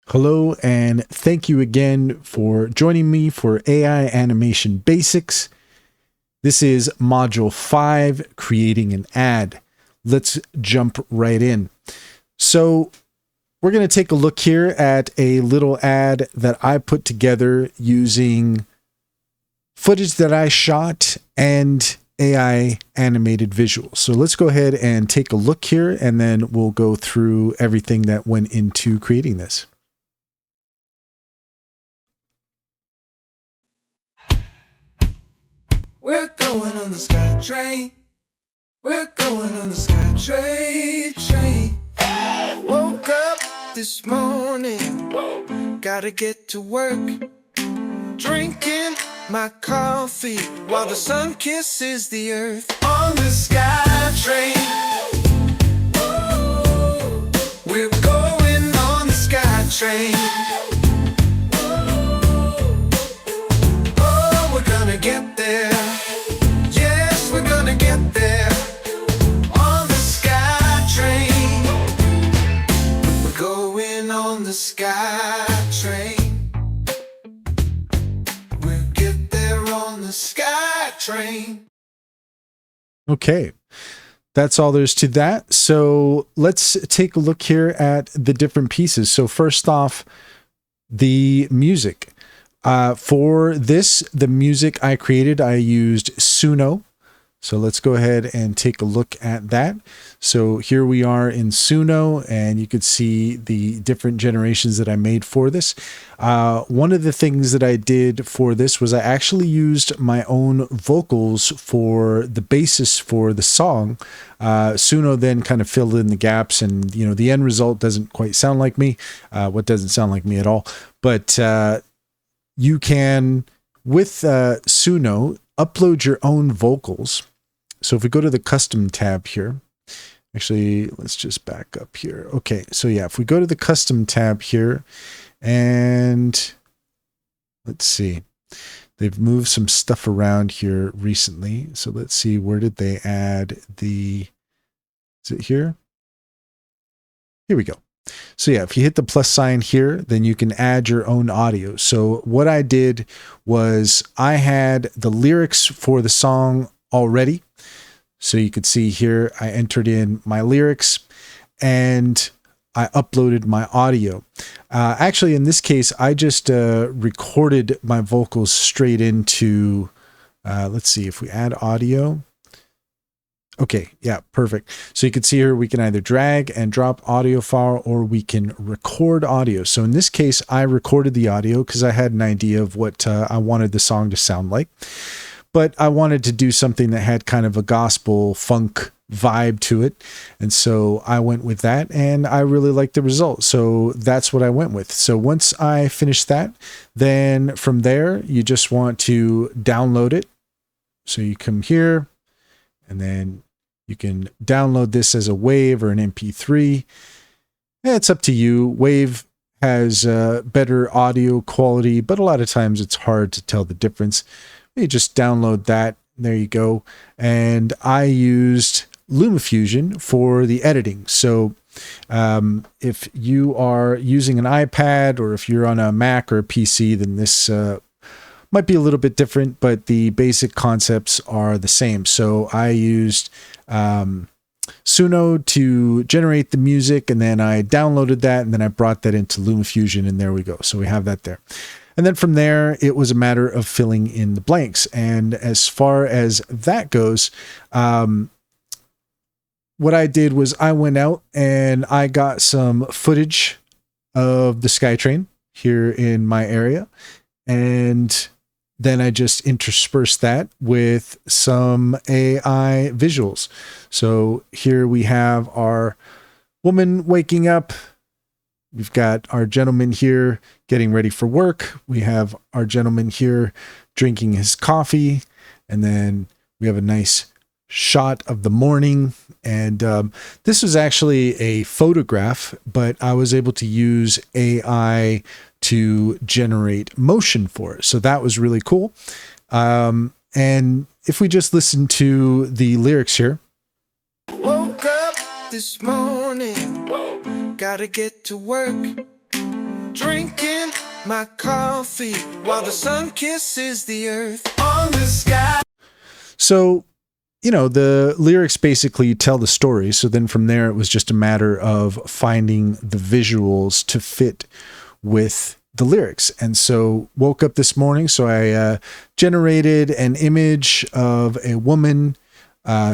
Hello, and thank you again for joining me for AI Animation Basics. This is Module 5, Creating an Ad. Let's jump right in. So we're going to take a look here at a little ad that I put together using footage that I shot and AI animated visuals. So let's go ahead and take a look here, and then we'll go through everything that went into creating this. We're going on the Sky Train. We're going on the Sky Train. Woke up this morning, gotta get to work. Drinking my coffee while the sun kisses the earth. On the Sky Train. We're going on the Sky Train. Oh, we're gonna get there. Yes, we're gonna get there. On the Sky Train. We're going on the Sky Train. We'll get there on the Sky Train. Okay, that's all there's to that. So let's take a look here at the different pieces. So first off, the music. For this, the music I created, I used Suno. So let's go ahead and take a look at that. So here we are in Suno, and you could see the different generations that I made for this. One of the things that I did for this was I actually used my own vocals for the basis for the song. Suno then kind of filled in the gaps, and the end result doesn't quite sound like me. What doesn't sound like me at all, but you can, with Suno, upload your own vocals. So if we go to the custom tab here, actually, let's just back up here. Okay, so yeah, if we go to the custom tab here, and let's see, they've moved some stuff around here recently. So let's see, where did they add the, is it here? Here we go. So yeah, if you hit the plus sign here, then you can add your own audio. So what I did was I had the lyrics for the song already. So you could see here, I entered in my lyrics and I uploaded my audio. Actually, in this case, I just recorded my vocals straight into, let's see, if we add audio. Okay, yeah, perfect. So you can see here, we can either drag and drop audio file, or we can record audio. So in this case, I recorded the audio because I had an idea of what I wanted the song to sound like. But I wanted to do something that had kind of a gospel funk vibe to it. And so I went with that, and I really liked the result. So that's what I went with. So once I finished that, then from there, you just want to download it. So you come here, and then you can download this as a WAV or an MP3. It's up to you. WAV has better audio quality, but a lot of times it's hard to tell the difference. You just download that. There you go. And I used LumaFusion for the editing. So if you are using an iPad, or if you're on a Mac or a PC, then this might be a little bit different, but the basic concepts are the same. So I used Suno to generate the music, and then I downloaded that, and then I brought that into LumaFusion, and there we go. So we have that there. And then from there, it was a matter of filling in the blanks. And as far as that goes, what I did was I went out and I got some footage of the SkyTrain here in my area. And then I just interspersed that with some AI visuals. So here we have our woman waking up. We've got our gentleman here getting ready for work. We have our gentleman here drinking his coffee. And then we have a nice shot of the morning. And this was actually a photograph, but I was able to use AI to generate motion for it. So that was really cool. And if we just listen to the lyrics here. Woke up this morning, gotta get to work. drinking my coffee while the sun kisses the earth on the sky. So, you know, the lyrics basically tell the story. So then from there, it was just a matter of finding the visuals to fit with the lyrics. And so woke up this morning. So I generated an image of a woman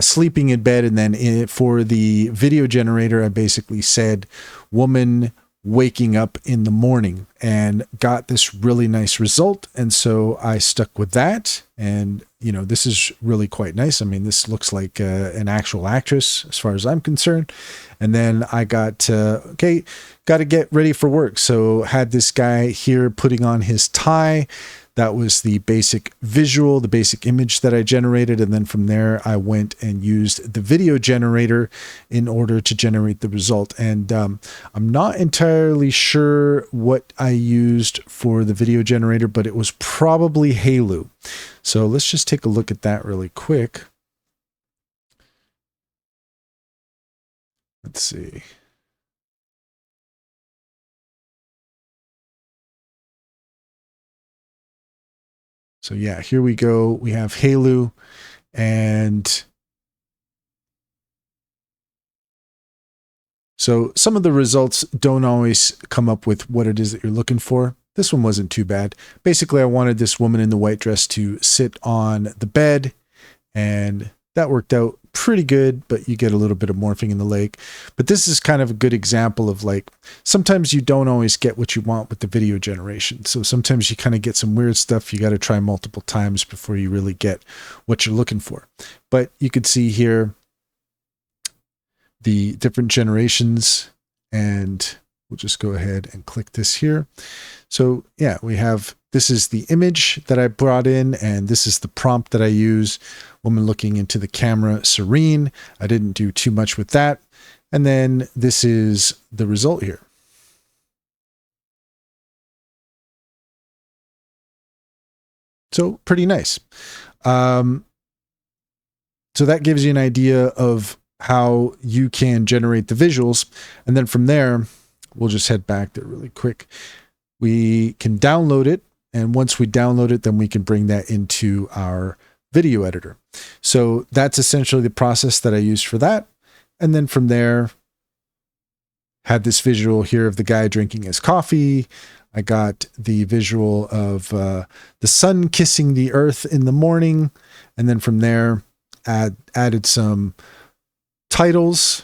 sleeping in bed. And then for the video generator, I basically said woman waking up in the morning, and got this really nice result. And so I stuck with that. And, you know, this is really quite nice. I mean, this looks like an actual actress as far as I'm concerned. And then I got to get ready for work. So had this guy here putting on his tie. That was the basic visual, the basic image that I generated. And then from there, I went and used the video generator in order to generate the result. And I'm not entirely sure what I used for the video generator, but it was probably Hailu. So let's just take a look at that really quick. Let's see. So yeah, here we go. We have Hailu, and so some of the results don't always come up with what it is that you're looking for. This one wasn't too bad. Basically, I wanted this woman in the white dress to sit on the bed, and that worked out pretty good, but you get a little bit of morphing in the lake. But this is kind of a good example of, like, sometimes you don't always get what you want with the video generation. So sometimes you kind of get some weird stuff. You got to try multiple times before you really get what you're looking for. But you could see here the different generations, and we'll just go ahead and click this here. So yeah, we have, this is the image that I brought in, and this is the prompt that I use. Woman looking into the camera, serene. I didn't do too much with that. And then this is the result here. So pretty nice. So that gives you an idea of how you can generate the visuals. And then from there, we'll just head back there really quick. We can download it. And once we download it, then we can bring that into our video editor. So that's essentially the process that I used for that. And then from there, had this visual here of the guy drinking his coffee. I got the visual of the sun kissing the earth in the morning. And then from there, added some titles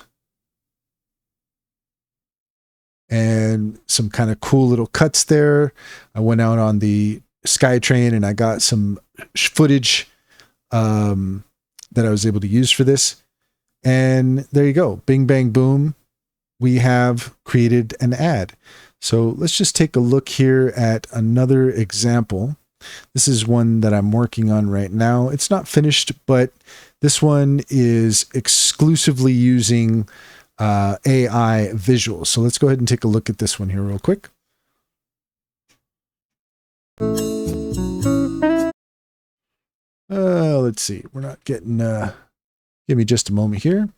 and some kind of cool little cuts there. I went out on the SkyTrain and I got some footage that I was able to use for this. And there you go. Bing, bang, boom. We have created an ad. So let's just take a look here at another example. This is one that I'm working on right now. It's not finished, but this one is exclusively using AI visuals. So let's go ahead and take a look at this one here real quick. Let's see. We're not getting, give me just a moment here.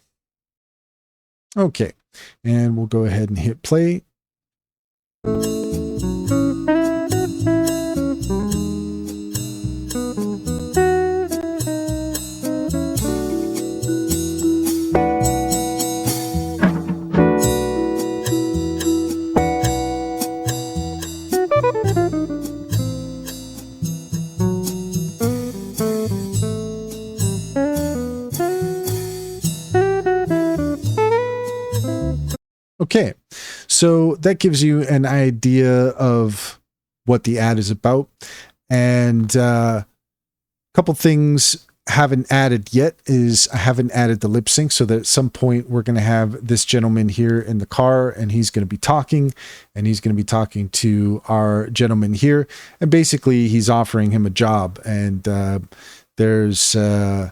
Okay. And we'll go ahead and hit play. Okay, so that gives you an idea of what the ad is about. And a couple things haven't added yet is I haven't added the lip sync, so that at some point we're going to have this gentleman here in the car and he's going to be talking, and he's going to be talking to our gentleman here. And basically he's offering him a job, and there's, you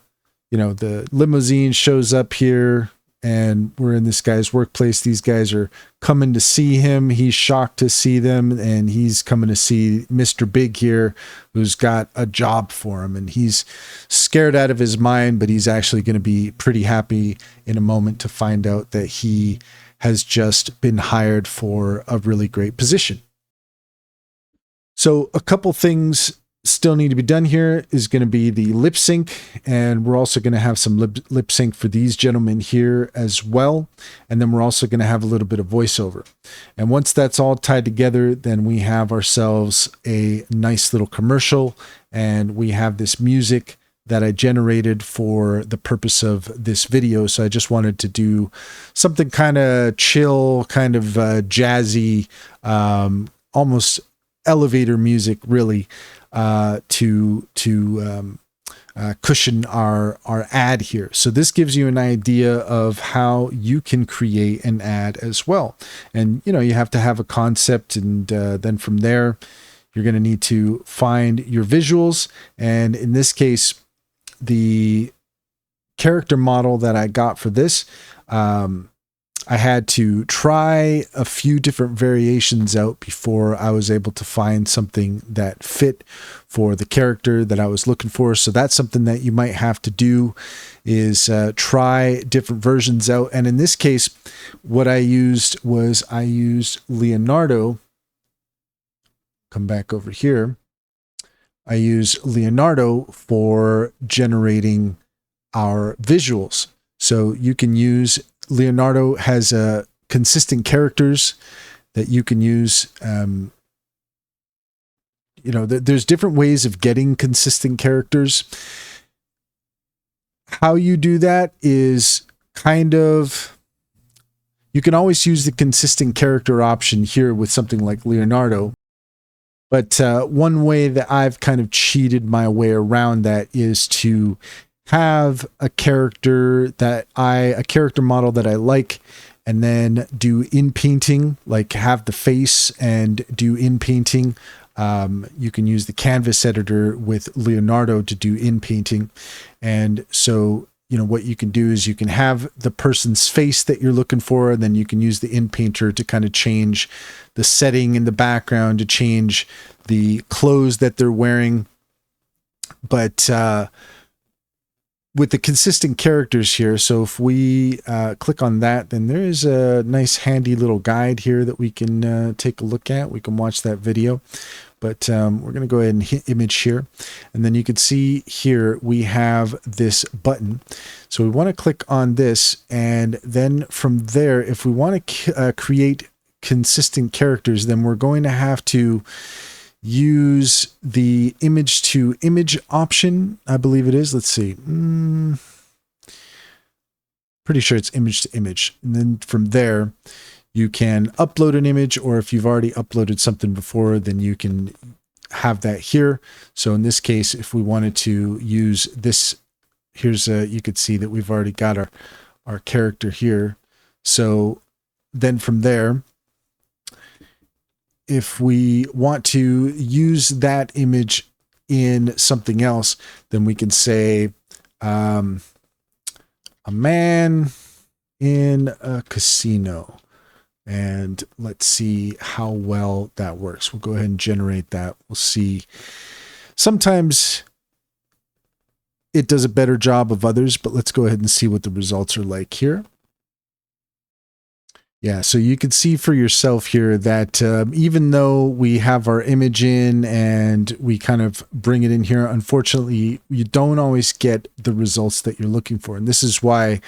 know, the limousine shows up here. And we're in this guy's workplace. These guys are coming to see him. He's shocked to see them. And he's coming to see Mr. Big here, who's got a job for him. And he's scared out of his mind, but he's actually going to be pretty happy in a moment to find out that he has just been hired for a really great position. So a couple things still need to be done here is going to be the lip sync, and we're also going to have some lip sync for these gentlemen here as well. And then we're also going to have a little bit of voiceover. And once that's all tied together, then we have ourselves a nice little commercial, and we have this music that I generated for the purpose of this video. So I just wanted to do something kind of chill, kind of jazzy, almost elevator music, really, to cushion our ad here. So this gives you an idea of how you can create an ad as well. And you have to have a concept, and then from there, you're going to need to find your visuals. And in this case, the character model that I got for this, I had to try a few different variations out before I was able to find something that fit for the character that I was looking for. So that's something that you might have to do, is try different versions out. And in this case, what I used was Leonardo. Come back over here. I use Leonardo for generating our visuals. So you can use Leonardo, has consistent characters that you can use. There's different ways of getting consistent characters. How you do that is you can always use the consistent character option here with something like Leonardo. But one way that I've kind of cheated my way around that is to have a character model that I like, and then do in painting, like have the face and do in painting. You can use the canvas editor with Leonardo to do in painting. And so, what you can do is you can have the person's face that you're looking for, and then you can use the in painter to kind of change the setting in the background, to change the clothes that they're wearing. But, with the consistent characters here, so if we click on that, then there is a nice handy little guide here that we can take a look at. We can watch that video, but we're going to go ahead and hit image here. And then you can see here we have this button. So we want to click on this, and then from there, if we want to create consistent characters, then we're going to have to use the image to image option. I believe it is. Let's see. Pretty sure it's image to image. And then from there, you can upload an image, or if you've already uploaded something before, then you can have that here. So in this case, if we wanted to use this, you could see that we've already got our character here. So then from there, if we want to use that image in something else, then we can say a man in a casino. And let's see how well that works. We'll go ahead and generate that. We'll see. Sometimes it does a better job of others, but let's go ahead and see what the results are like here. Yeah, so you can see for yourself here that even though we have our image in and we kind of bring it in here, unfortunately, you don't always get the results that you're looking for. And this is why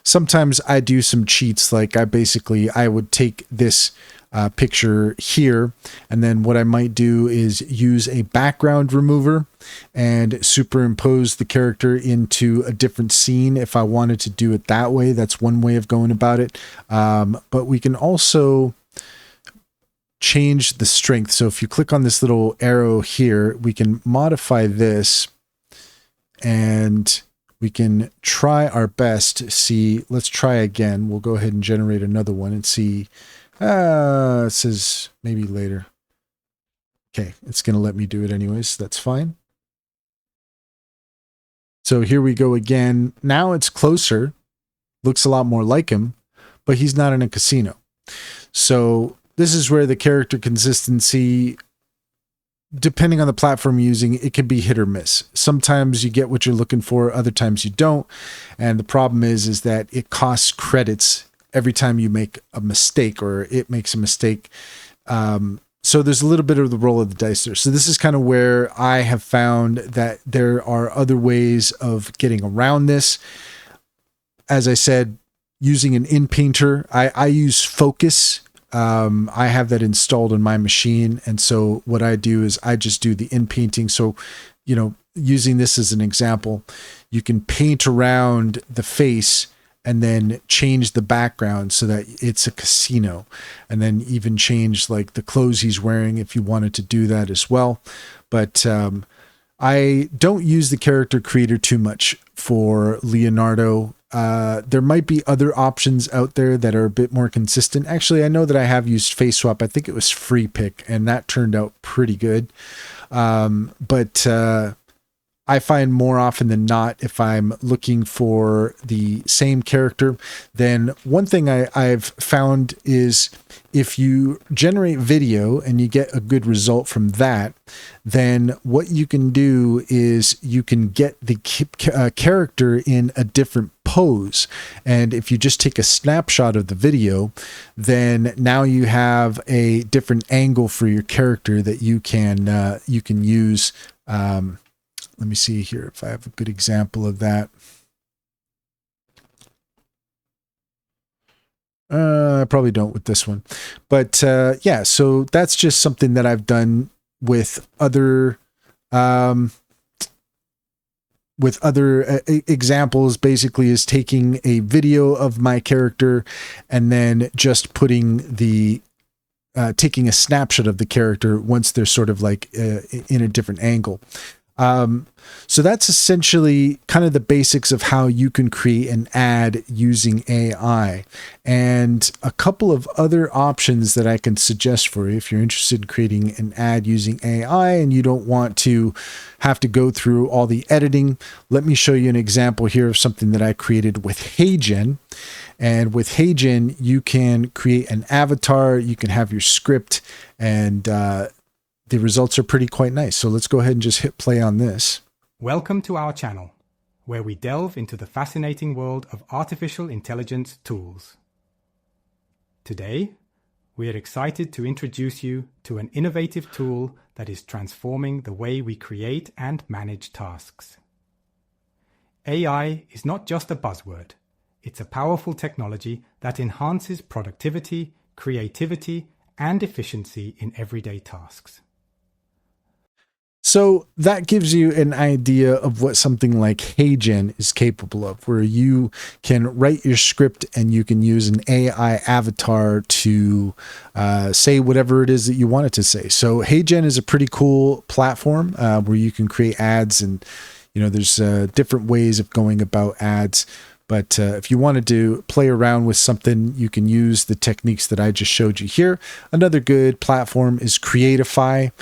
sometimes I do some cheats. Like I would take this picture here, and then what I might do is use a background remover and superimpose the character into a different scene if I wanted to do it that way. That's one way of going about it. But we can also change the strength. So if you click on this little arrow here, we can modify this, and we can try our best to see. Let's try again. We'll go ahead and generate another one and see. It says maybe later. Okay, it's going to let me do it anyways. That's fine. So here we go again. Now it's closer. Looks a lot more like him, but he's not in a casino. So this is where the character consistency, depending on the platform you're using, it can be hit or miss. Sometimes you get what you're looking for, other times you don't. And the problem is that it costs credits every time you make a mistake, or it makes a mistake. so there's a little bit of the roll of the dice there. So this is kind of where I have found that there are other ways of getting around this. As I said, using an InPainter, I use Focus. I have that installed in my machine. And so what I do is I just do the InPainting. So, you know, using this as an example, you can paint around the face and then change the background so that it's a casino, and then even change like the clothes he's wearing if you wanted to do that as well. But I don't use the character creator too much for Leonardo. There might be other options out there that are a bit more consistent. Actually, I know that I have used Face Swap. I think it was FreePic, and that turned out pretty good. But I find more often than not, if I'm looking for the same character, then one thing I've found is if you generate video and you get a good result from that, then what you can do is you can get the character in a different pose. And if you just take a snapshot of the video, then now you have a different angle for your character that you can use. Let me see here if I have a good example of that. I probably don't with this one, but yeah, so that's just something that I've done with other examples. Basically, is taking a video of my character and then just putting the taking a snapshot of the character once they're sort of like in a different angle. So that's essentially kind of the basics of how you can create an ad using AI, and a couple of other options that I can suggest for you if you're interested in creating an ad using AI and you don't want to have to go through all the editing. Let me show you an example here of something that I created with HeyGen. And with HeyGen, you can create an avatar, you can have your script, and the results are quite nice. So let's go ahead and just hit play on this. Welcome to our channel, where we delve into the fascinating world of artificial intelligence tools. Today, we are excited to introduce you to an innovative tool that is transforming the way we create and manage tasks. AI is not just a buzzword. It's a powerful technology that enhances productivity, creativity, and efficiency in everyday tasks. So that gives you an idea of what something like HeyGen is capable of, where you can write your script and you can use an AI avatar to say whatever it is that you want it to say. So HeyGen is a pretty cool platform where you can create ads, and you know there's different ways of going about ads. But if you wanted to play around with something, you can use the techniques that I just showed you here. Another good platform is Creatify.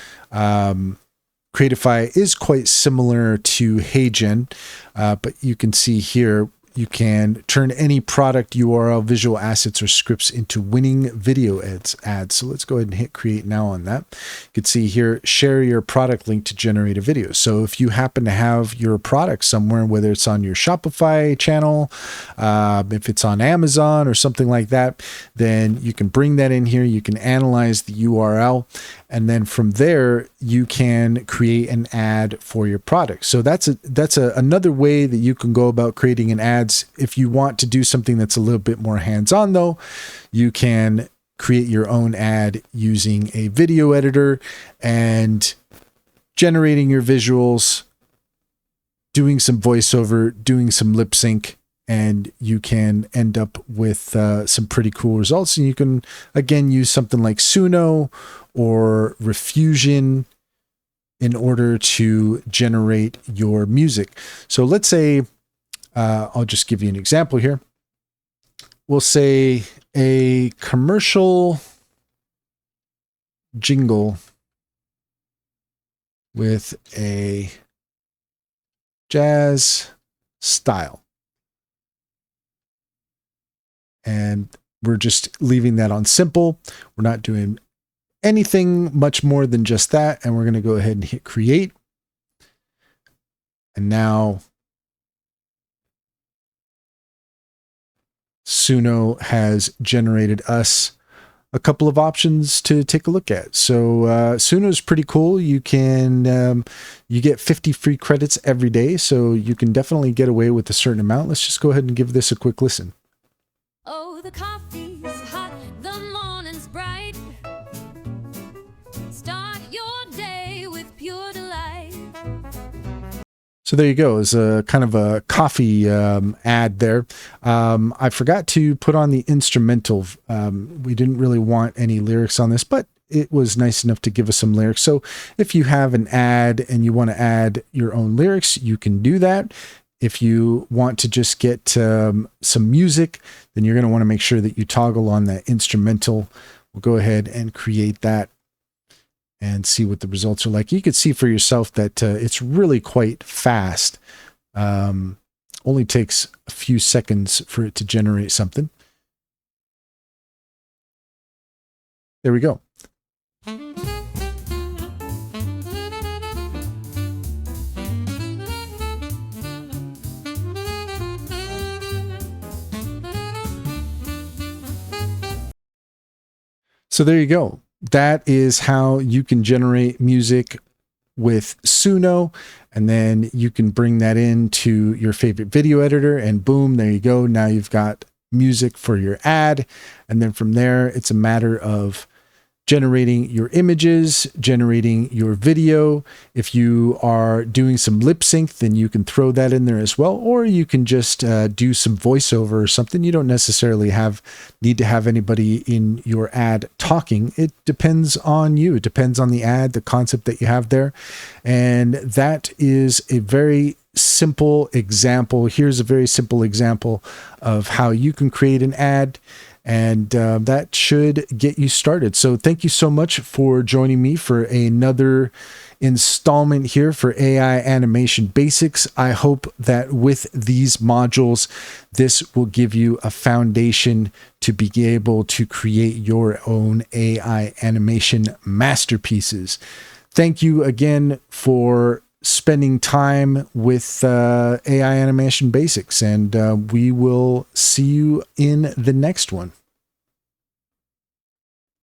Creatify is quite similar to HeyGen, but you can see here, you can turn any product URL, visual assets, or scripts into winning video ads. So let's go ahead and hit create now on that. You can see here, share your product link to generate a video. So if you happen to have your product somewhere, whether it's on your Shopify channel, if it's on Amazon or something like that, then you can bring that in here. You can analyze the URL, and then from there you can create an ad for your product. So that's another way that you can go about creating an ad. If you want to do something that's a little bit more hands-on though, you can create your own ad using a video editor and generating your visuals, doing some voiceover, doing some lip sync, and you can end up with some pretty cool results. And you can again use something like Suno or Refusion in order to generate your music. So let's say, I'll just give you an example here. We'll say a commercial jingle with a jazz style. And we're just leaving that on simple. We're not doing anything much more than just that. And we're going to go ahead and hit create. And now Suno has generated us a couple of options to take a look at. So Suno is pretty cool. You can you get 50 free credits every day, so you can definitely get away with a certain amount. Let's just go ahead and give this a quick listen. Oh, the coffee's hot, the morning's bright. Start your day with pure delight. So there you go. It's a kind of a coffee ad there. I forgot to put on the instrumental. We didn't really want any lyrics on this, but it was nice enough to give us some lyrics. So if you have an ad and you want to add your own lyrics, you can do that. If you want to just get some music, then you're going to want to make sure that you toggle on that instrumental. We'll go ahead and create that and see what the results are like. You could see for yourself that it's really quite fast. Only takes a few seconds for it to generate something. There we go. So there you go. That is how you can generate music with Suno, and then you can bring that into your favorite video editor, and boom, there you go. Now you've got music for your ad, and then from there, it's a matter of generating your images, generating your video. If you are doing some lip sync, then you can throw that in there as well, or you can just do some voiceover or something. You don't necessarily need to have anybody in your ad talking. It depends on you. It depends on the ad, the concept that you have there. And that is a very simple example. Here's a very simple example of how you can create an ad. And that should get you started. So thank you so much for joining me for another installment here for AI Animation Basics. I hope that with these modules, this will give you a foundation to be able to create your own AI animation masterpieces. Thank you again for spending time with AI Animation Basics, and we will see you in the next one.